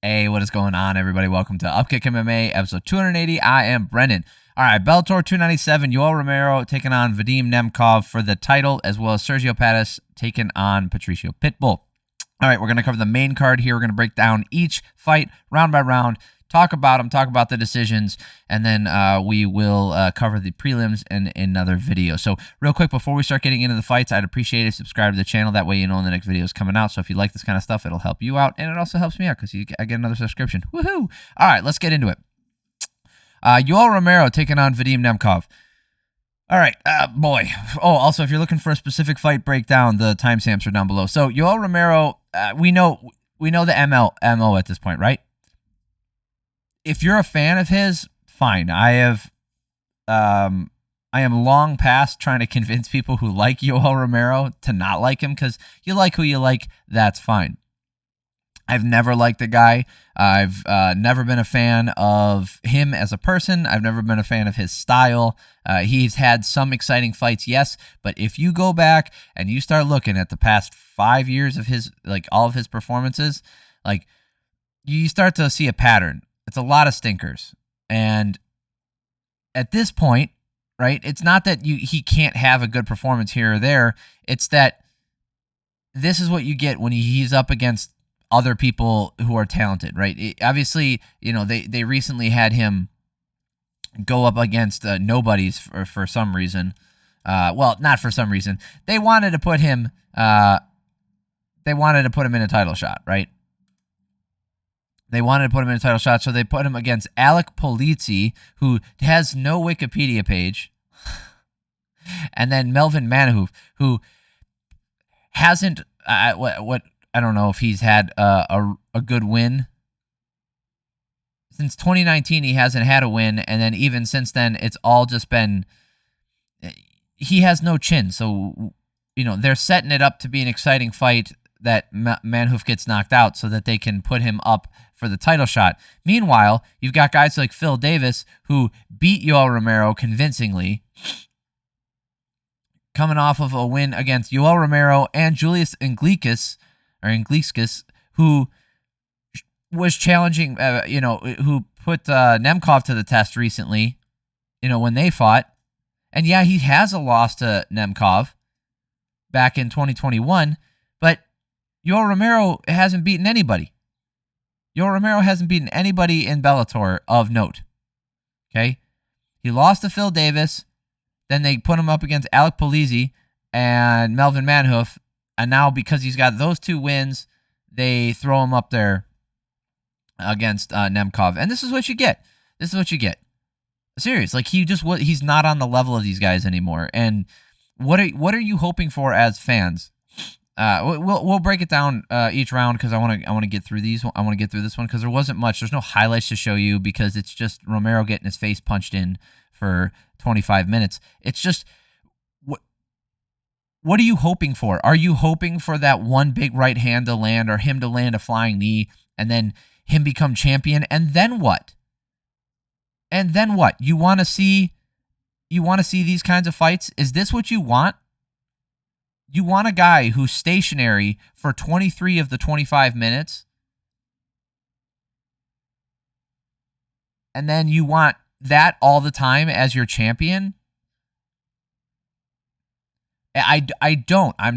Hey, what is going on, everybody? Welcome to Upkick MMA, episode 280. I am Brendan. All right, Bellator 297, Yoel Romero taking on Vadim Nemkov for the title, as well as Sergio Pettis taking on Patricio Pitbull. All right, we're going to cover the main card here. We're going to break down each fight round by round, talk about them, talk about the decisions, and then we will cover the prelims in another video. So real quick, before we start getting into the fights, I'd appreciate it if you subscribe to the channel. That way you know when the next video is coming out. So if you like this kind of stuff, it'll help you out, and it also helps me out because I get another subscription. Woohoo! All right, let's get into it. Yoel Romero taking on Vadim Nemkov. All right, boy. Oh, also, if you're looking for a specific fight breakdown, the timestamps are down below. So Yoel Romero, we know the MO at this point, right? If you're a fan of his, fine. I am long past trying to convince people who like Yoel Romero to not like him, because you like who you like, that's fine. I've never liked the guy. I've never been a fan of him as a person. I've never been a fan of his style. He's had some exciting fights, yes, but if you go back and you start looking at the past 5 years of his, like all of his performances, like you start to see a pattern. It's a lot of stinkers. And at this point, right, it's not that he can't have a good performance here or there. It's that this is what you get when he's up against other people who are talented, right? Obviously, you know, they recently had him go up against nobodies for some reason. Well, not for some reason. They wanted to put him in a title shot, right? They wanted to put him in a title shot, so they put him against Alec Polizzi, who has no Wikipedia page, and then Melvin Manhoef, who hasn't what I don't know if he's had a good win. Since 2019, he hasn't had a win, and then even since then, it's all just been... He has no chin, so, you know, they're setting it up to be an exciting fight that Manhoef gets knocked out so that they can put him up for the title shot. Meanwhile, you've got guys like Phil Davis, who beat Yoel Romero convincingly, coming off of a win against Yoel Romero and Julius Iglesias, who was challenging, who put Nemkov to the test recently, when they fought. And yeah, he has a loss to Nemkov back in 2021, but Yoel Romero hasn't beaten anybody. Yoel Romero hasn't beaten anybody in Bellator of note. Okay? He lost to Phil Davis, then they put him up against Alec Polizzi and Melvin Manhoef, and now because he's got those two wins, they throw him up there against Nemkov. And this is what you get. Serious. Like, he's not on the level of these guys anymore. And what are you hoping for as fans? We'll break it down each round, because I want to get through these. I want to get through this one because there wasn't much. There's no highlights to show you because it's just Romero getting his face punched in for 25 minutes. It's just... What are you hoping for? Are you hoping for that one big right hand to land, or him to land a flying knee and then him become champion? And then what? You want to see these kinds of fights? Is this what you want? You want a guy who's stationary for 23 of the 25 minutes, and then you want that all the time as your champion? I'm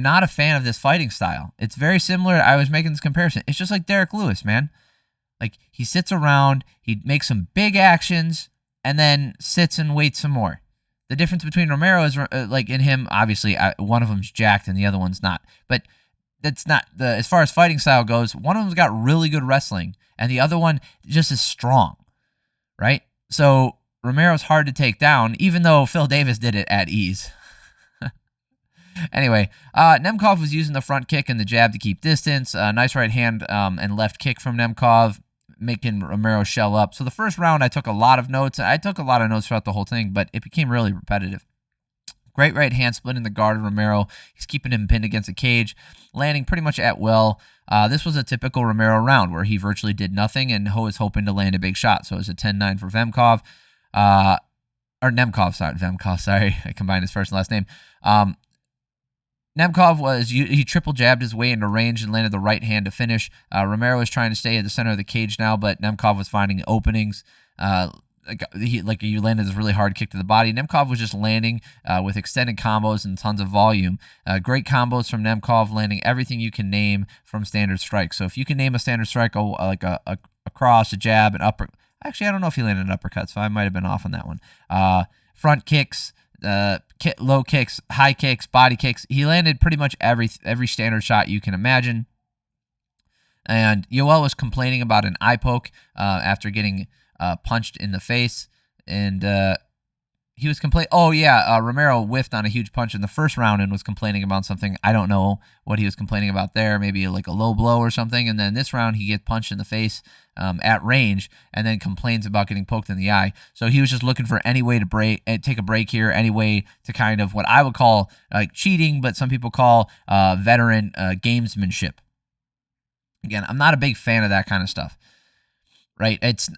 not a fan of this fighting style. It's very similar. I was making this comparison. It's just like Derek Lewis, man. Like, he sits around, he makes some big actions, and then sits and waits some more. The difference between Romero is, like, in him, obviously, one of them's jacked and the other one's not. But that's not as far as fighting style goes, one of them's got really good wrestling, and the other one just is strong, right? So Romero's hard to take down, even though Phil Davis did it at ease. Anyway, Nemkov was using the front kick and the jab to keep distance. Nice right hand and left kick from Nemkov, making Romero shell up. So the first round, I took a lot of notes. I took a lot of notes throughout the whole thing, but it became really repetitive. Great right hand split in the guard of Romero. He's keeping him pinned against the cage, landing pretty much at will. This was a typical Romero round where he virtually did nothing, and Ho is hoping to land a big shot. So it was a 10-9 for Nemkov. I combined his first and last name. Nemkov he triple jabbed his way into range and landed the right hand to finish. Romero was trying to stay at the center of the cage now, but Nemkov was finding openings. You landed this really hard kick to the body. Nemkov was just landing with extended combos and tons of volume. Great combos from Nemkov, landing everything you can name from standard strikes. So if you can name a standard strike, like a cross, a jab, an upper. Actually, I don't know if he landed an uppercut, so I might have been off on that one. Front kicks. Low kicks, high kicks, body kicks. He landed pretty much every standard shot you can imagine. And Yoel was complaining about an eye poke after getting punched in the face, and he was complaining. Oh yeah, Romero whiffed on a huge punch in the first round and was complaining about something. I don't know what he was complaining about there. Maybe like a low blow or something. And then this round he gets punched in the face at range, and then complains about getting poked in the eye. So he was just looking for any way to take a break here, any way to kind of what I would call like cheating, but some people call veteran gamesmanship. Again, I'm not a big fan of that kind of stuff, right? It's,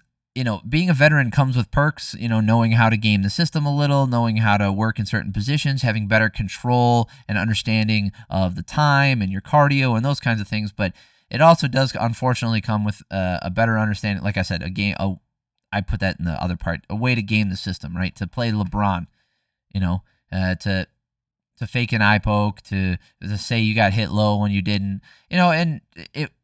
being a veteran comes with perks, knowing how to game the system a little, knowing how to work in certain positions, having better control and understanding of the time and your cardio and those kinds of things. But it also does, unfortunately, come with a better understanding. Like I said, I put that in the other part, a way to game the system, right? To play LeBron, to fake an eye poke, to say you got hit low when you didn't, and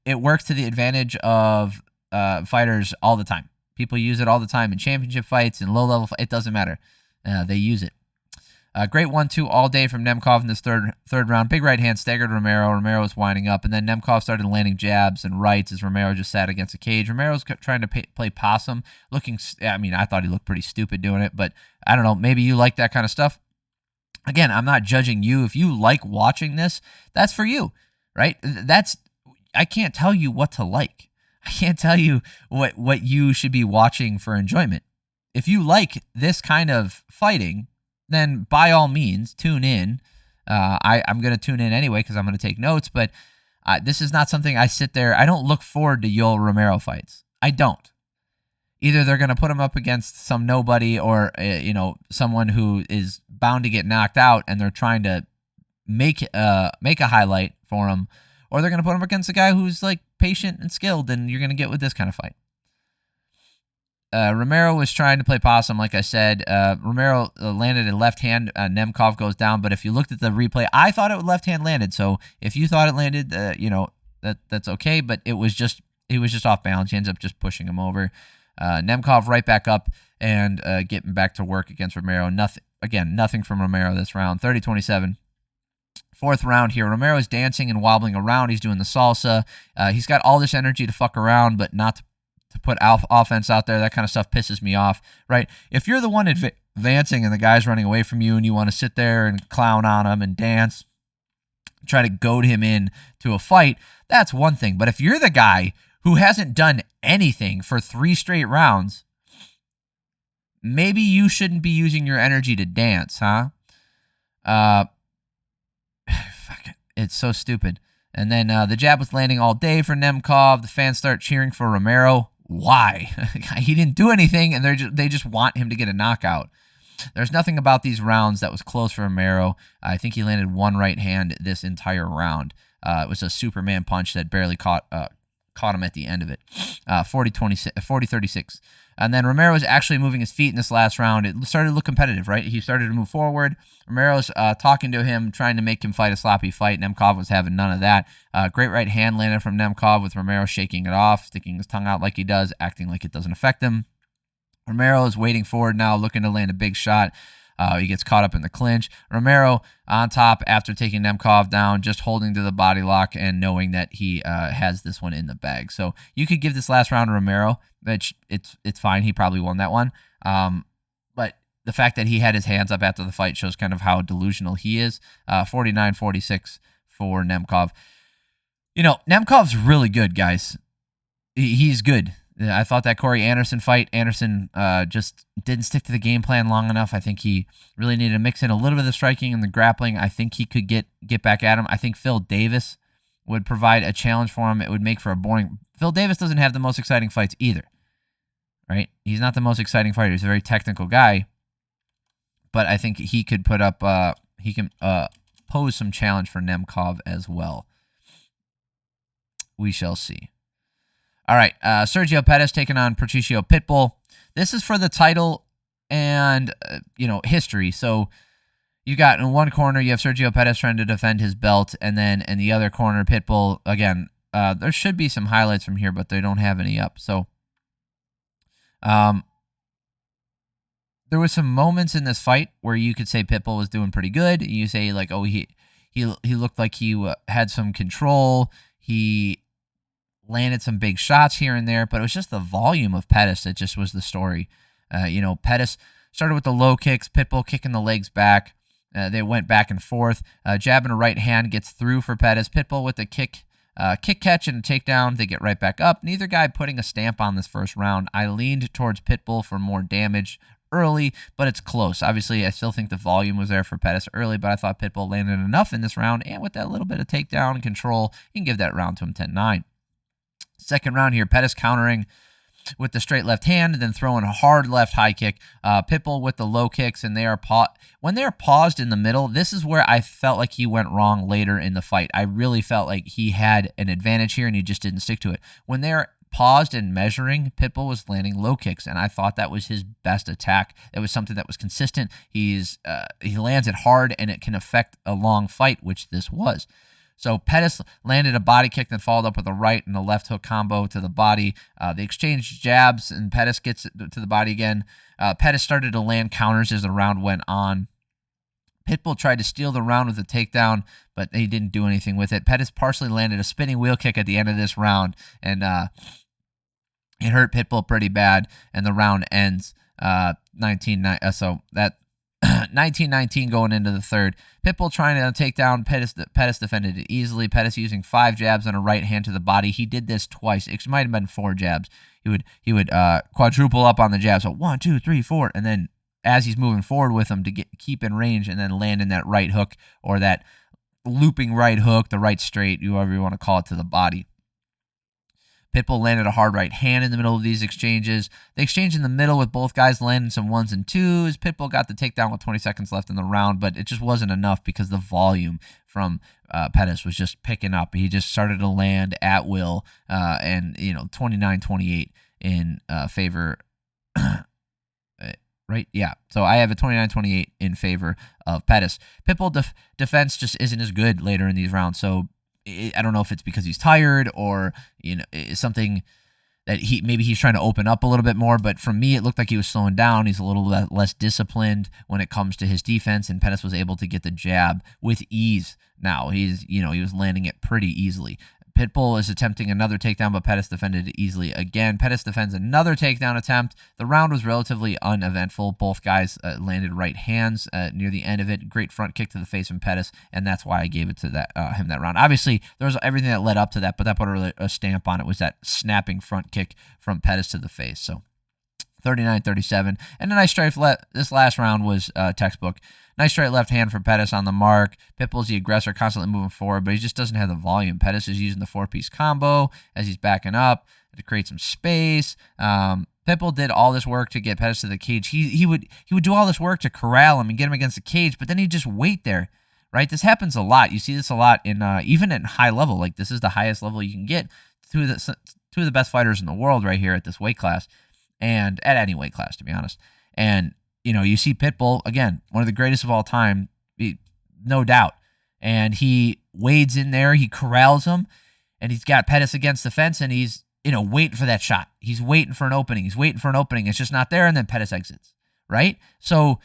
it works to the advantage of fighters all the time. People use it all the time in championship fights and low-level fights. It doesn't matter. They use it. Great 1-2 all day from Nemkov in this third round. Big right hand staggered Romero. Romero was winding up, and then Nemkov started landing jabs and rights as Romero just sat against the cage. Romero's trying to play possum, I thought he looked pretty stupid doing it, but I don't know. Maybe you like that kind of stuff. Again, I'm not judging you. If you like watching this, that's for you, right? I can't tell you what to like. I can't tell you what you should be watching for enjoyment. If you like this kind of fighting, then by all means, tune in. I'm going to tune in anyway because I'm going to take notes, but this is not something I sit there. I don't look forward to Yoel Romero fights. I don't. Either they're going to put him up against some nobody or, someone who is bound to get knocked out and they're trying to make a highlight for him, or they're going to put him against a guy who's like patient and skilled, and you're going to get with this kind of fight. Romero was trying to play possum, like I said. Romero landed a left hand. Nemkov goes down, but if you looked at the replay, I thought it left hand landed. So if you thought it landed, that's okay. But he was just off balance. He ends up just pushing him over. Nemkov right back up and getting back to work against Romero. Nothing from Romero this round. 30-27. Fourth round here. Romero is dancing and wobbling around. He's doing the salsa. He's got all this energy to fuck around, but not to put offense out there. That kind of stuff pisses me off, right? If you're the one advancing and the guy's running away from you and you want to sit there and clown on him and dance, try to goad him in to a fight, that's one thing. But if you're the guy who hasn't done anything for 3 straight rounds, maybe you shouldn't be using your energy to dance, huh? It's so stupid. And then the jab was landing all day for Nemkov. The fans start cheering for Romero. Why? He didn't do anything, and they just want him to get a knockout. There's nothing about these rounds that was close for Romero. I think he landed one right hand this entire round. It was a Superman punch that barely caught him at the end of it. 40-36. And then Romero was actually moving his feet in this last round. It started to look competitive, right? He started to move forward. Romero's talking to him, trying to make him fight a sloppy fight. Nemkov was having none of that. Great right hand landed from Nemkov with Romero shaking it off, sticking his tongue out like he does, acting like it doesn't affect him. Romero is waiting forward now, looking to land a big shot. He gets caught up in the clinch. Romero on top after taking Nemkov down, just holding to the body lock and knowing that he has this one in the bag. So you could give this last round to Romero. It's fine. He probably won that one. But the fact that he had his hands up after the fight shows kind of how delusional he is. 49-46 for Nemkov. Nemkov's really good, guys. He's good. I thought that Corey Anderson fight, Anderson just didn't stick to the game plan long enough. I think he really needed to mix in a little bit of the striking and the grappling. I think he could get back at him. I think Phil Davis would provide a challenge for him. It would make for a boring... Phil Davis doesn't have the most exciting fights either, right? He's not the most exciting fighter. He's a very technical guy, but I think he could put pose some challenge for Nemkov as well. We shall see. All right, Sergio Pettis taking on Patricio Pitbull. This is for the title and, history. So you got in one corner, you have Sergio Pettis trying to defend his belt, and then in the other corner, Pitbull, again, there should be some highlights from here, but they don't have any up. So there was some moments in this fight where you could say Pitbull was doing pretty good. You say, like, oh, he looked like he had some control. He landed some big shots here and there, but it was just the volume of Pettis that just was the story. Pettis started with the low kicks, Pitbull kicking the legs back. They went back and forth. Jab and a right hand gets through for Pettis. Pitbull with the kick catch and a takedown. They get right back up. Neither guy putting a stamp on this first round. I leaned towards Pitbull for more damage early, but it's close. Obviously, I still think the volume was there for Pettis early, but I thought Pitbull landed enough in this round, and with that little bit of takedown and control, you can give that round to him 10-9. Second round here, Pettis countering with the straight left hand, and then throwing a hard left high kick. Pitbull with the low kicks, and when they are paused in the middle, this is where I felt like he went wrong later in the fight. I really felt like he had an advantage here, and he just didn't stick to it. When they're paused and measuring, Pitbull was landing low kicks, and I thought that was his best attack. It was something that was consistent. He lands it hard, and it can affect a long fight, which this was. So Pettis landed a body kick, then followed up with a right and a left hook combo to the body. They exchanged jabs, and Pettis gets it to the body again. Pettis started to land counters as the round went on. Pitbull tried to steal the round with a takedown, but he didn't do anything with it. Pettis partially landed a spinning wheel kick at the end of this round, and it hurt Pitbull pretty bad, and the round ends 19-9. So that 19-19 going into the third. Pitbull trying to take down Pettis. Pettis defended it easily. Pettis using 5 jabs and a right hand to the body. He did this twice. It might have been 4 jabs. He would quadruple up on the jabs. So 1, 2, 3, 4, and then as he's moving forward with them to keep in range, and then land in that right hook or that looping right hook, the right straight, whoever you want to call it, to the body. Pitbull landed a hard right hand in the middle of these exchanges. They exchanged in the middle with both guys landing some 1s and 2s. Pitbull got the takedown with 20 seconds left in the round, but it just wasn't enough because the volume from Pettis was just picking up. He just started to land at will, and 29-28 in favor. Right? Yeah. So I have a 29-28 in favor of Pettis. Pitbull defense just isn't as good later in these rounds, so I don't know if it's because he's tired or it's something that he's trying to open up a little bit more. But for me, it looked like he was slowing down. He's a little less disciplined when it comes to his defense, and Pettis was able to get the jab with ease. Now he was landing it pretty easily. Pitbull is attempting another takedown, but Pettis defended it easily again. Pettis defends another takedown attempt. The round was relatively uneventful. Both guys landed right hands near the end of it. Great front kick to the face from Pettis, and that's why I gave it to him that round. Obviously, there was everything that led up to that, but that put a stamp on it was that snapping front kick from Pettis to the face. So 39-37. And a nice straight this last round was textbook. Nice straight left hand for Pettis on the mark. Pitbull's the aggressor, constantly moving forward, but he just doesn't have the volume. Pettis is using the 4-piece combo as he's backing up to create some space. Pitbull did all this work to get Pettis to the cage. He would do all this work to corral him and get him against the cage, but then he'd just wait there, right? This happens a lot. You see this a lot in even at high level. Like, this is the highest level you can get. Two of the best fighters in the world right here at this weight class, and at any weight class, to be honest. And you see Pitbull, again, one of the greatest of all time, no doubt. And he wades in there, he corrals him, and he's got Pettis against the fence, and he's, waiting for that shot. He's waiting for an opening. It's just not there, and then Pettis exits, right? So,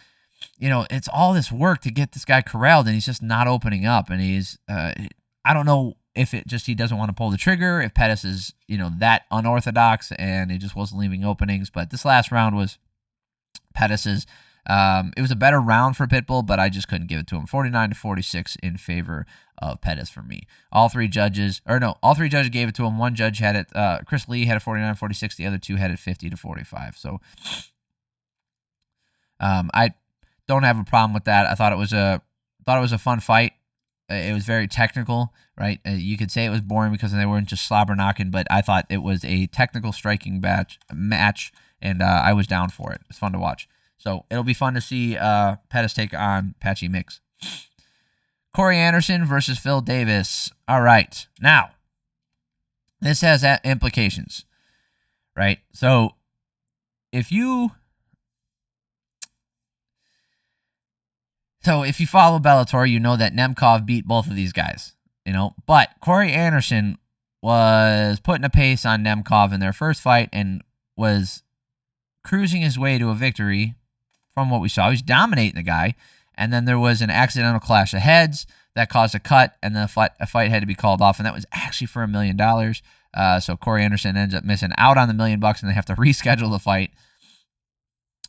it's all this work to get this guy corralled, and he's just not opening up. And he's, I don't know if it just he doesn't want to pull the trigger, if Pettis is, that unorthodox, and it just wasn't leaving openings. But this last round was Pettis's. It was a better round for Pitbull, but I just couldn't give it to him. 49-46 in favor of Pettis for me. All three judges gave it to him. One judge had it. Chris Lee had it 49-46. The other two had it 50-45. So I don't have a problem with that. I thought it was a fun fight. It was very technical, right? You could say it was boring because they weren't just slobber knocking, but I thought it was a technical striking match, and I was down for it. It's fun to watch. So it'll be fun to see Pettis take on Patchy Mix. Corey Anderson versus Phil Davis. All right. Now, this has implications, right? So, if you follow Bellator, you know that Nemkov beat both of these guys, but Corey Anderson was putting a pace on Nemkov in their first fight and was cruising his way to a victory from what we saw. He was dominating the guy, and then there was an accidental clash of heads that caused a cut, and then a fight had to be called off, and that was actually for $1 million. So Corey Anderson ends up missing out on the $1 million, and they have to reschedule the fight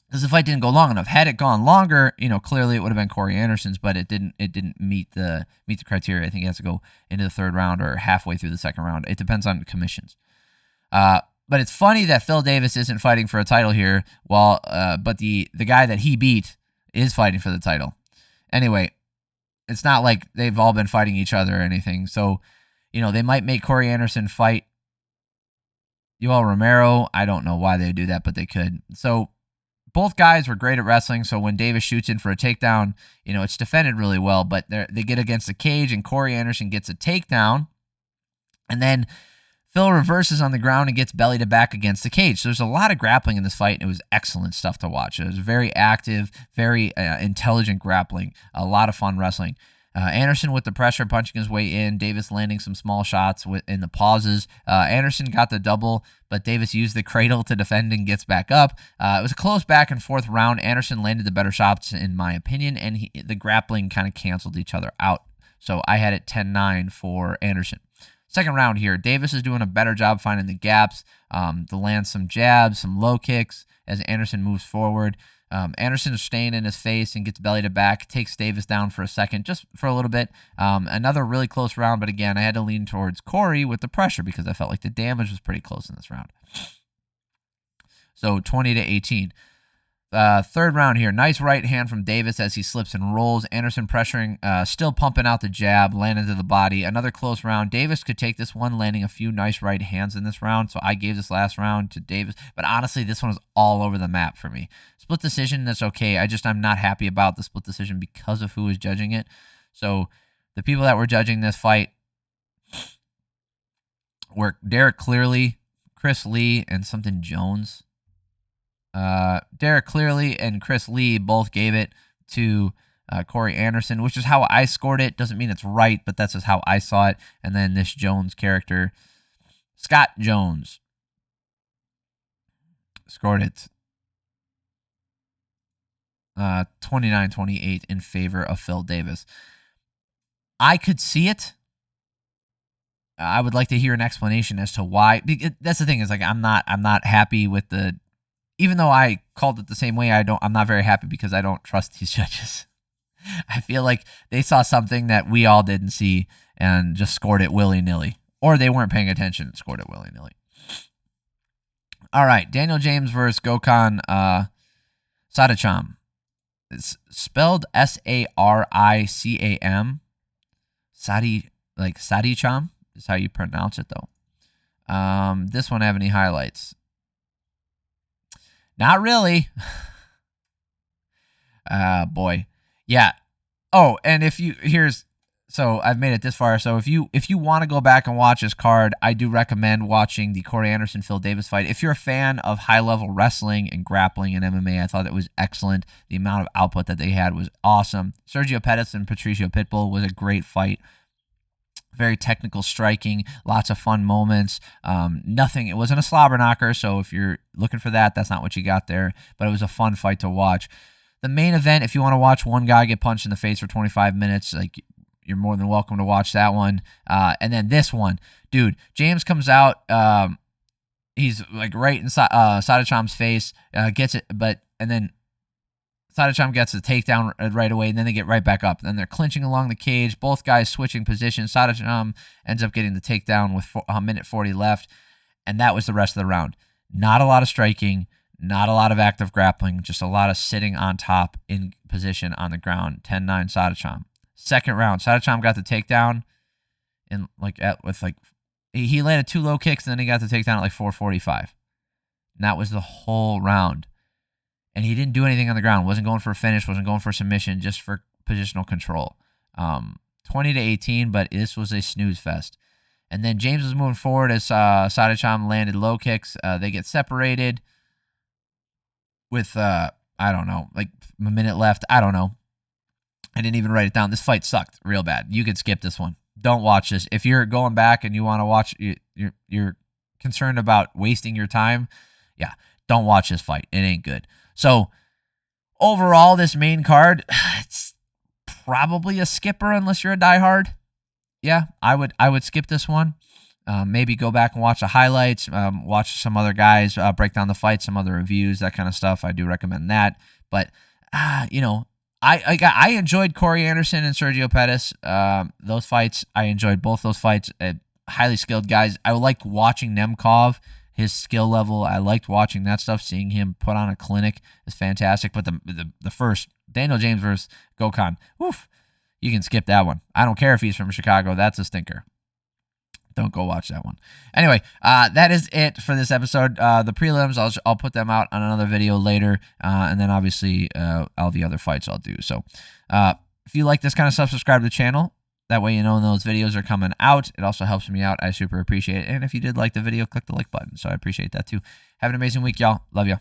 because the fight didn't go long enough. Had it gone longer, clearly it would have been Corey Anderson's, but it didn't meet the criteria. I think it has to go into the third round or halfway through the second round. It depends on commissions. But it's funny that Phil Davis isn't fighting for a title here, but the guy that he beat is fighting for the title. Anyway, it's not like they've all been fighting each other or anything. So, they might make Corey Anderson fight Yoel Romero. I don't know why they would do that, but they could. So both guys were great at wrestling, so when Davis shoots in for a takedown, it's defended really well, but they get against the cage, and Corey Anderson gets a takedown, and then Phil reverses on the ground and gets belly to back against the cage. So there's a lot of grappling in this fight, and it was excellent stuff to watch. It was very active, very intelligent grappling, a lot of fun wrestling. Anderson with the pressure, punching his way in. Davis landing some small shots in the pauses. Anderson got the double, but Davis used the cradle to defend and gets back up. It was a close back and forth round. Anderson landed the better shots, in my opinion, and the grappling kind of canceled each other out. So I had it 10-9 for Anderson. Second round here, Davis is doing a better job finding the gaps to land some jabs, some low kicks as Anderson moves forward. Anderson is staying in his face and gets belly to back, takes Davis down for a second, just for a little bit. Another really close round, but again, I had to lean towards Corey with the pressure because I felt like the damage was pretty close in this round. So 20-18. Third round here, nice right hand from Davis as he slips and rolls. Anderson pressuring, still pumping out the jab, landing to the body. Another close round. Davis could take this one, landing a few nice right hands in this round. So I gave this last round to Davis. But honestly, this one was all over the map for me. Split decision, that's okay. I'm not happy about the split decision because of who is judging it. So the people that were judging this fight were Derek Clearly, Chris Lee, and something Jones. Derek Clearly and Chris Lee both gave it to Corey Anderson, which is how I scored it. Doesn't mean it's right, but that's just how I saw it. And then this Jones character, Scott Jones, scored it 29-28 in favor of Phil Davis. I could see it. I would like to hear an explanation as to why. That's the thing, is like I'm not happy with the. Even though I called it the same way, I'm not very happy because I don't trust these judges. I feel like they saw something that we all didn't see and just scored it willy-nilly. Or they weren't paying attention and scored it willy-nilly. All right, Daniel James versus Gokhan Saricam. It's spelled Saricam. Saricam is how you pronounce it, though. This one have any highlights? Not really. Boy. Yeah. Oh, and so I've made it this far. So if you want to go back and watch this card, I do recommend watching the Corey Anderson Phil Davis fight. If you're a fan of high-level wrestling and grappling and MMA, I thought it was excellent. The amount of output that they had was awesome. Sergio Pettis and Patricio Pitbull was a great fight. Very technical striking, lots of fun moments. It wasn't a slobber knocker, so if you're looking for that, that's not what you got there. But it was a fun fight to watch. The main event, if you want to watch one guy get punched in the face for 25 minutes, like, you're more than welcome to watch that one. And then this one, dude, James comes out. He's like right inside Saricam's face, gets it, and then Saricam gets the takedown right away, and then they get right back up. Then they're clinching along the cage. Both guys switching positions. Saricam ends up getting the takedown with a minute 40 left, and that was the rest of the round. Not a lot of striking, not a lot of active grappling, just a lot of sitting on top in position on the ground. 10-9 Saricam. Second round, Saricam got the takedown, and he landed 2 low kicks, and then he got the takedown at 4:45. And that was the whole round. And he didn't do anything on the ground. Wasn't going for a finish. Wasn't going for a submission. Just for positional control. 20-18, but this was a snooze fest. And then James was moving forward as Saricam landed low kicks. They get separated with, I don't know, like a minute left. I don't know. I didn't even write it down. This fight sucked real bad. You could skip this one. Don't watch this. If you're going back and you want to watch, you're concerned about wasting your time, yeah, don't watch this fight. It ain't good. So overall, this main card, it's probably a skipper unless you're a diehard. Yeah, I would skip this one. Maybe go back and watch the highlights, watch some other guys break down the fight, some other reviews, that kind of stuff. I do recommend that. But, you know, I enjoyed Corey Anderson and Sergio Pettis. Those fights, I enjoyed both those fights. Highly skilled guys. I liked watching Nemkov, his skill level. I liked watching that stuff. Seeing him put on a clinic is fantastic. But the first, Daniel James versus Gokhan, woof, you can skip that one. I don't care if he's from Chicago. That's a stinker. Don't go watch that one. Anyway, that is it for this episode. The prelims, I'll put them out on another video later, and then obviously all the other fights I'll do. So if you like this kind of stuff, subscribe to the channel. That way you know when those videos are coming out. It also helps me out. I super appreciate it. And if you did like the video, click the like button. So I appreciate that too. Have an amazing week, y'all. Love you.